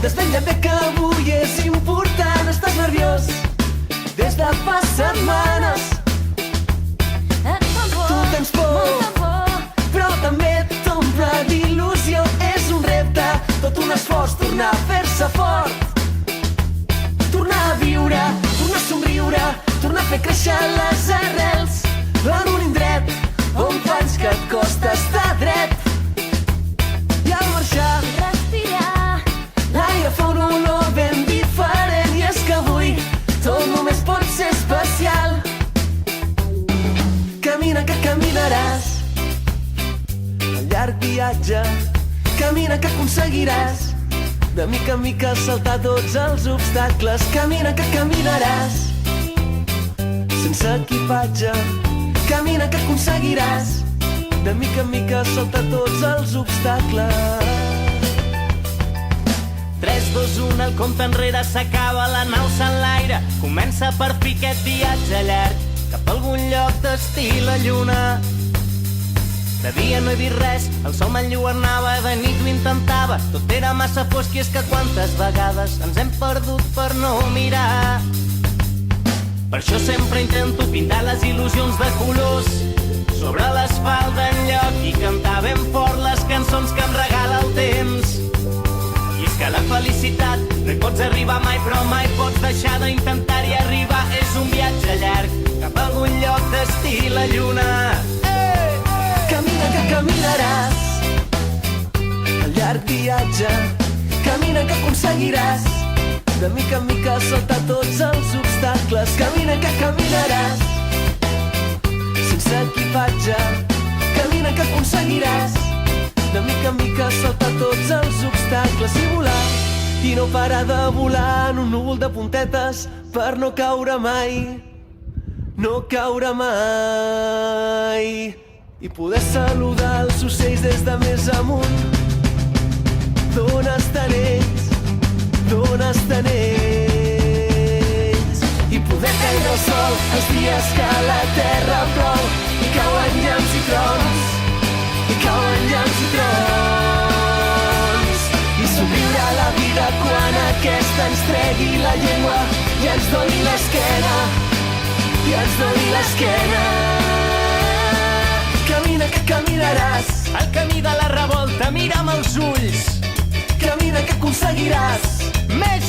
Desvetlla't bé que avui és important. Estàs nerviós des de fa setmanes. Tu tens por, però també t'omple d'il·lusió. És un repte, tot un esforç, tornar a fer-se fort, tornar a viure, tornar a somriure, tornar a fer créixer les arrels en un indret on fa anys que et costa estar dret. I al marxar, respirar, l'aire fa una olor ben diferent. I és que avui tot només pot ser especial. Camina que caminaràs al llarg viatge. Camina que aconseguiràs de mica en mica saltar tots els obstacles. Camina que caminaràs sense equipatge. Camina que aconseguiràs de mica en mica saltar tots els obstacles. 3, 2, 1, el compte enrere s'acaba, la nau s'enlaire. Comença per fi aquest viatge llarg cap a algun lloc d'estil a lluna. De dia no he vist res, el sol m'enlluernava, de nit ho intentava, tot era massa fosc i és que quantes vegades ens hem perdut per no mirar. Per això sempre intento pintar les il·lusions de colors sobre l'asfalt d'enlloc i cantar ben fort les cançons que em regala el temps. I és que la felicitat no hi pots arribar mai, però mai pots deixar d'intentar-hi arribar. És un viatge llarg cap a algun lloc d'estil a lluna. Camina que caminaràs al llarg viatge. Camina que aconseguiràs de mica en mica saltar tots els obstacles. Camina que caminaràs sense equipatge. Camina que aconseguiràs de mica en mica saltar tots els obstacles. I volar, i no parar de volar en un núvol de puntetes per no caure mai, no caure mai. I poder saludar els ocells des de més amunt. D'on estan ells? D'on estan ells? I poder caure el sol els dies que la terra plou i cauen llamps i trons, i cauen llamps i trons. I somriure a la vida quan aquesta ens tregui la llengua i ens doni l'esquena, i ens doni l'esquena. Camina que caminaràs El camí de la revolta, mira'm els ulls. Camina que aconseguiràs Més